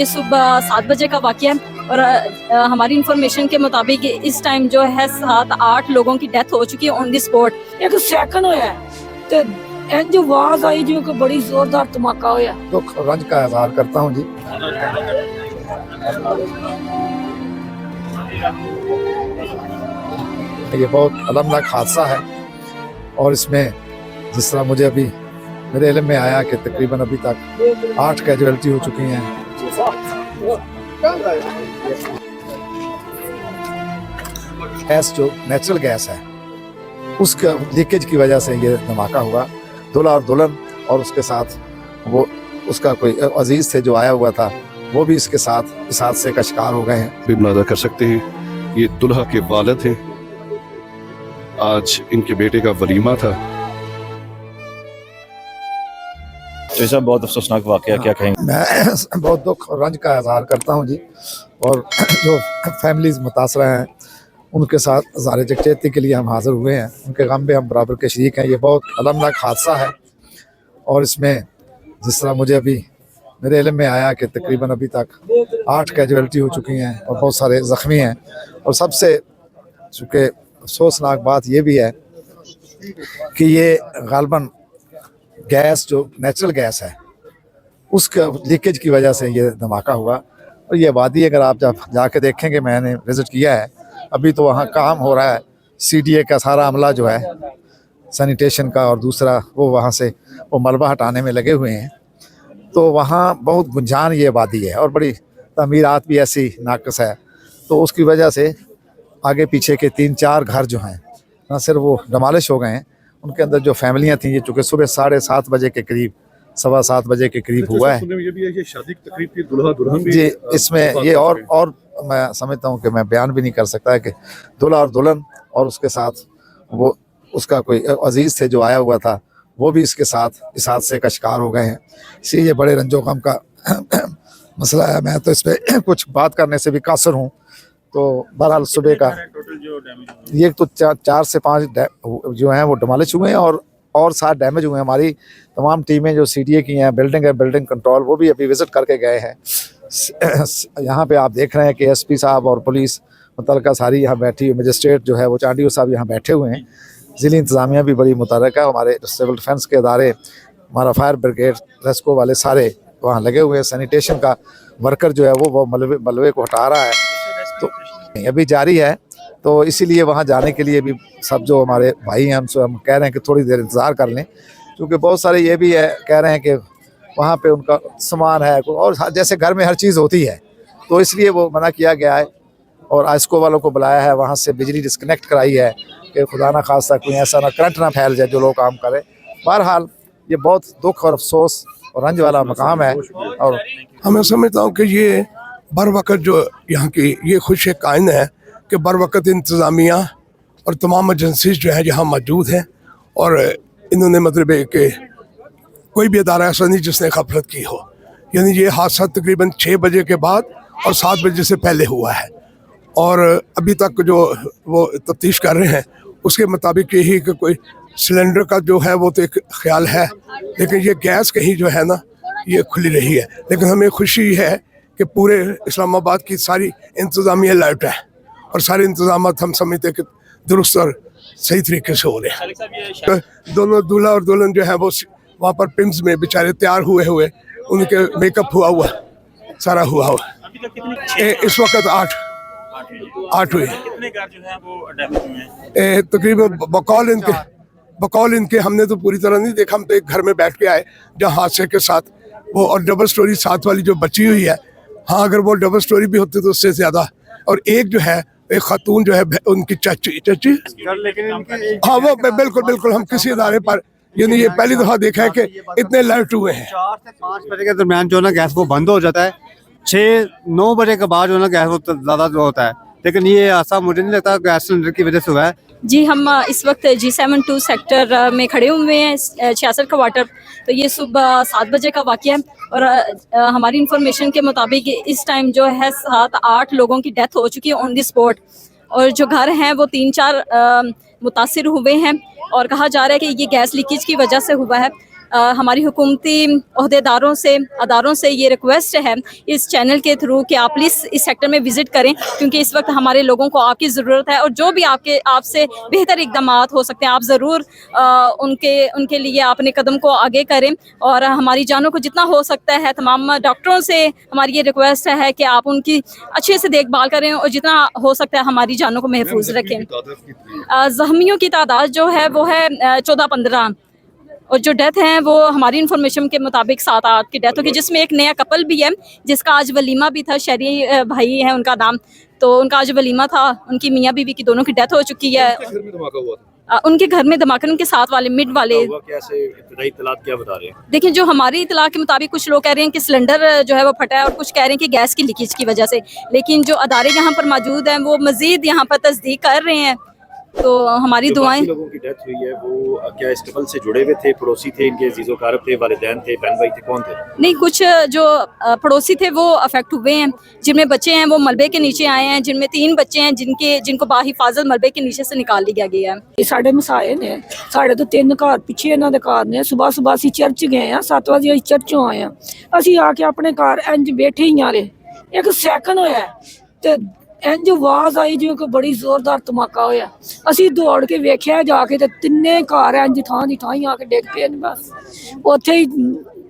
ये सुबह 7 बजे का वाक़या है और हमारी इंफॉर्मेशन के मुताबिक इस टाइम जो है 7-8 लोगों की डेथ हो चुकी है ऑन द स्पॉट। एक सेकंड होया ते इंज आवाज आई जो कि बड़ी जोरदार धमाका होया। दुख और रंज का इजहार करता हूँ जी। ये बहुत अलमनाक हादसा है और इसमें जिस तरह मुझे अभी मेरे इल्म में आया कि तकरीबन अभी तक 8 कैजुअलिटी हो चुकी हैं। गैस जो नेचुरल गैस है उसका लीकेज की वजह से ये धमाका हुआ। दूल्हा और दुल्हन और उसके साथ वो उसका कोई अजीज थे जो आया हुआ था, वो भी इसके साथ इस हादसे का शिकार हो गए हैं। भी मुलाजा कर सकते हैं ये दुल्हा के वालिद हैं। आज इनके बेटे का वलीमा था। तो ऐसा बहुत अफसोसनाक वाकया, क्या कहेंगे? मैं बहुत दुख और रंज का इजहार करता हूँ जी, और जो फैमिलीज मुतासरा हैं उनके साथ ज़ाहिर यकजहती के लिए हम हाज़िर हुए हैं। उनके गम में हम बराबर के शरीक हैं। ये बहुत अलमनाक हादसा है और इसमें जिस तरह मुझे अभी मेरे इल्म में आया कि तकरीबन अभी तक 8 कैजुअलिटी हो चुकी हैं और बहुत सारे ज़ख्मी हैं। और सबसे चूँकि अफसोसनाक बात ये भी है कि ये गालबन गैस जो नेचुरल गैस है उसका लीकेज की वजह से ये धमाका हुआ। और ये वादी अगर आप जब जाके देखेंगे, मैंने विज़िट किया है, अभी तो वहाँ काम हो रहा है। CDA का सारा अमला जो है सैनिटेशन का और दूसरा वो वहाँ से वो मलबा हटाने में लगे हुए हैं। तो वहाँ बहुत गुंजान ये वादी है और बड़ी तमीरात भी ऐसी नाकस है। तो उसकी वजह से आगे पीछे के 3-4 घर जो हैं ना सिर्फ वो डमालिश हो गए हैं, उनके अंदर जो फैमिलियाँ थीं, ये चूँकि सुबह 7:30 बजे के करीब 7:15 बजे के करीब हुआ है। ये भी है ये शादी की तकरीब थी, दूल्हा दुल्हन भी जी, इसमें ये और मैं समझता हूँ कि मैं बयान भी नहीं कर सकता है कि दूल्हा और दुल्हन और उसके साथ वो उसका कोई अजीज थे जो आया हुआ था, वो भी इसके साथ इस हादसे का शिकार हो गए हैं। इसलिए ये बड़े रंजो गम का मसला है। मैं तो इस पर कुछ बात करने से भी कासर हूँ। तो बहरहाल सुबह का ये तो 4 से 5 जो हैं वो डमालिश हुए हैं और 7 डैमेज हुए हैं। हमारी तमाम टीमें जो CDA की हैं, बिल्डिंग है, बिल्डिंग कंट्रोल, वो भी अभी विज़िट करके गए हैं। यहाँ पे आप देख रहे हैं कि SP साहब और पुलिस मुतलका सारी यहाँ बैठी है। मजिस्ट्रेट जो है वो चांडियो साहब यहाँ बैठे हुए हैं। ज़िली इंतज़ामिया भी बड़ी मुतहरक है। हमारे सिविल डिफेंस के अदारे, हमारा फायर ब्रिगेड, रेस्को वाले सारे वहाँ लगे हुए हैं। सैनिटेशन का वर्कर जो है वो मलबे को हटा रहा है, तो अभी जारी है। तो इसीलिए वहाँ जाने के लिए भी सब जो हमारे भाई हैं हमसे हम कह रहे हैं कि थोड़ी देर इंतज़ार कर लें, क्योंकि बहुत सारे ये भी है कह रहे हैं कि वहाँ पे उनका सामान है और जैसे घर में हर चीज़ होती है, तो इसलिए वो मना किया गया है। और आइस्को वालों को बुलाया है, वहाँ से बिजली डिस्कनेक्ट कराई है कि खुदा ना खास्ता कोई ऐसा ना करंट ना फैल जाए जो लोग काम करें। बहरहाल ये बहुत दुख और अफसोस और रंज वाला मकाम है। और मैं समझता हूँ कि ये बर वक़्त जो यहाँ की ये खुश कायन है कि बर वक़्त इंतज़ामिया और तमाम एजेंसीज जो है यहाँ मौजूद हैं और इन्होंने मतलब है कि कोई भी अदारा ऐसा नहीं जिसने गफलत की हो। यानी ये हादसा तकरीबन 6 बजे के बाद और 7 बजे से पहले हुआ है और अभी तक जो वो तफ्तीश कर रहे हैं उसके मुताबिक यही कि कोई सिलेंडर का जो है वो तो एक ख्याल है, लेकिन ये गैस कहीं जो है ना ये खुली रही है। लेकिन हमें खुशी है कि पूरे इस्लामाबाद की सारी इंतज़ामिया अलर्ट है और सारे इंतजाम हम समझते हैं कि दुरुस्त और सही तरीके से हो रहे हैं। तो दोनों दूल्हा और दुल्हन जो है वो वहाँ पर पिम्स में बेचारे तैयार हुए उनके मेकअप हुआ सारा हुआ इस वक्त 8 हुए तकरीबन। बकौल इनके हमने तो पूरी तरह नहीं देखा, हम तो एक घर में बैठ के आए जहाँ हादसे के साथ वो और डबल स्टोरी साथ वाली जो बची हुई है, हाँ अगर वो डबल स्टोरी भी होती तो उससे ज़्यादा। और एक जो है एक खातून जो है उनकी चाची हाँ वो बिल्कुल हम किसी अदारे पर यानी ये पहली दफ़ा देखा है कि इतने अलर्ट हुए हैं। 4 से 5 बजे के दरमियान जो ना गैस वो बंद हो जाता है, 6-9 बजे के बाद जो ना गैस वो ज़्यादा जो होता है, लेकिन ये ऐसा मुझे नहीं लगता गैस सिलेंडर की वजह से हुआ है। जी, हम इस वक्त G72 सेक्टर में खड़े हुए हैं, 66 क्वार्टर। तो ये सुबह 7 बजे का वाक़या है और हमारी इंफॉर्मेशन के मुताबिक इस टाइम जो है 7-8 लोगों की डेथ हो चुकी है ऑन द स्पॉट। और जो घर हैं वो 3-4 मुतासिर हुए हैं और कहा जा रहा है कि ये गैस लीकेज की वजह से हुआ है। हमारी हुकूमती अहदेदारों से अदारों से ये रिक्वेस्ट है इस चैनल के थ्रू कि आप प्लीज़ इस सेक्टर में विज़िट करें, क्योंकि इस वक्त हमारे लोगों को आपकी ज़रूरत है, और जो भी आपसे बेहतर इक़दाम हो सकते हैं आप ज़रूर उनके लिए अपने कदम को आगे करें। और हमारी जानों को जितना हो सकता है तमाम डॉक्टरों से हमारी ये रिक्वेस्ट है कि आप उनकी अच्छे से देखभाल करें और जितना हो सकता है हमारी जानों को महफूज रखें। ज़ख्मियों की तादाद जो है वो है 14-15, और जो डेथ हैं वो हमारी इन्फॉर्मेशन के मुताबिक 7-8 की डेथ होगी, जिसमें एक नया कपल भी है जिसका आज वलीमा भी था। शहरी भाई है उनका नाम, तो उनका आज वलीमा था। उनकी मियाँ बीवी की दोनों की डेथ हो चुकी है। उनके घर में धमाका, उनके साथ वाले मिड वाले कैसे इब्तदाई इत्तलात क्या बता रहे हैं? देखिए, जो हमारी इतला के मुताबिक कुछ लोग कह रहे हैं कि सिलेंडर जो है वो फटा है, और कुछ कह रहे हैं कि गैस की लीकेज की वजह से, लेकिन जो अदारे यहाँ पर मौजूद हैं वो मज़ीद यहाँ पर तस्दीक कर रहे हैं। तो हमारी जो दुआएं, बाकी लोगों की डेथ हुई है वो क्या इस कपल से जुड़े हुए थे, पड़ोसी थे, इनके अजीज़ो कारब थे, वालिदैन थे, बहन भाई थे, कौन थे? नहीं, कुछ जो पड़ोसी थे वो अफेक्ट हुए हैं, जिनमें बच्चे हैं वो मलबे के नीचे आए हैं, जिनमें 3 बच्चे हैं जिनको बाहिफाजत मलबे के नीचे से निकाल लिया गया है। ਇਹ ਸਾਡੇ ਮਸਾਏ ਨੇ, ਸਾਡੇ ਤੋਂ 3 ਘਰ ਪਿੱਛੇ ਇਹਨਾਂ ਦੇ ਘਰ ਨੇ। ਸਵੇਰ ਅਸੀਂ ਚਰਚ ਗਏ ਆ, 7 ਵਜੇ ਅਸੀਂ ਚਰਚੋਂ ਆਏ ਆ। ਅਸੀਂ ਆ ਕੇ ਆਪਣੇ ਘਰ ਇੰਜ ਬੈਠੇ ਹੀ ਆ ਰਹੇ, ਇੱਕ ਸੈਕਿੰਡ ਹੋਇਆ ਤੇ ਇੰਜ ਆਵਾਜ਼ ਆਈ ਜਿਵੇਂ ਕੋਈ ਬੜੀ ਜ਼ੋਰਦਾਰ ਧਮਾਕਾ ਹੋਇਆ। ਅਸੀਂ ਦੌੜ ਕੇ ਵੇਖਿਆ ਜਾ ਕੇ ਤੇ ਤਿੰਨੇ ਘਰ ਇੰਜ ਥਾਂ ਦੀ ਥਾਂ ਹੀ ਆ ਕੇ ਡਿੱਗ ਪਏ ਨੇ। ਬਸ ਉੱਥੇ ਹੀ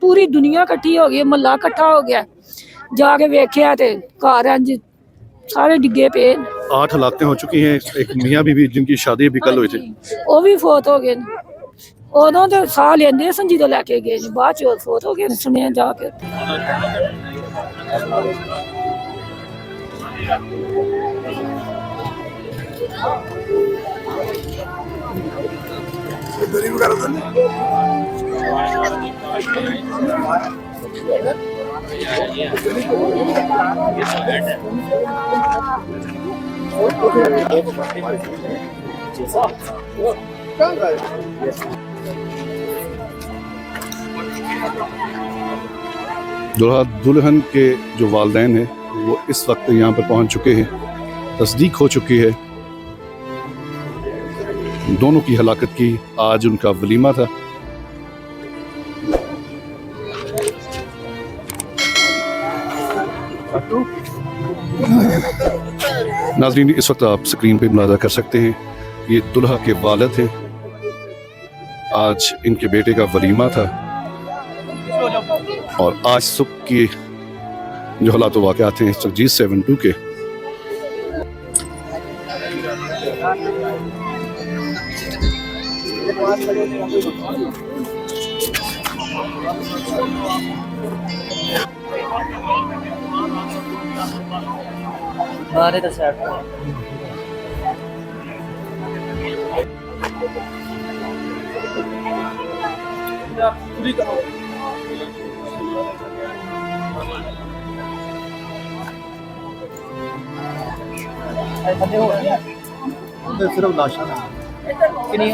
ਪੂਰੀ ਦੁਨੀਆ ਇਕੱਠੀ ਹੋ ਗਈ, ਮਹੱਲਾ ਇਕੱਠਾ ਹੋ ਗਿਆ। ਜਾ ਕੇ ਵੇਖਿਆ ਤੇ ਘਰ ਇੰਜ सारे डिगे पे। 8 हलाकतें हो चुकी हैं। एक मियाँ बीवी जिनकी शादी अभी कल हुई थी, वो भी फौत हो गए। उदों तो साह लेंदे सन जो लैके गए, बाद च फौत हो गए सुनिया जाके। दुल्हा दुल्हन के जो वालिदैन हैं वो इस वक्त यहाँ पर पहुँच चुके हैं। तस्दीक हो चुकी है दोनों की हलाकत की। आज उनका वलीमा था। नाज़रीन, इस वक्त आप स्क्रीन पे मुलाज़ा कर सकते हैं, ये दुल्हा के वालिद हैं। आज इनके बेटे का वलीमा था और आज सुबह की जो हालात वाक़यात हैं G72 के, बारे तो सेट सिर्फ लाशा कितनी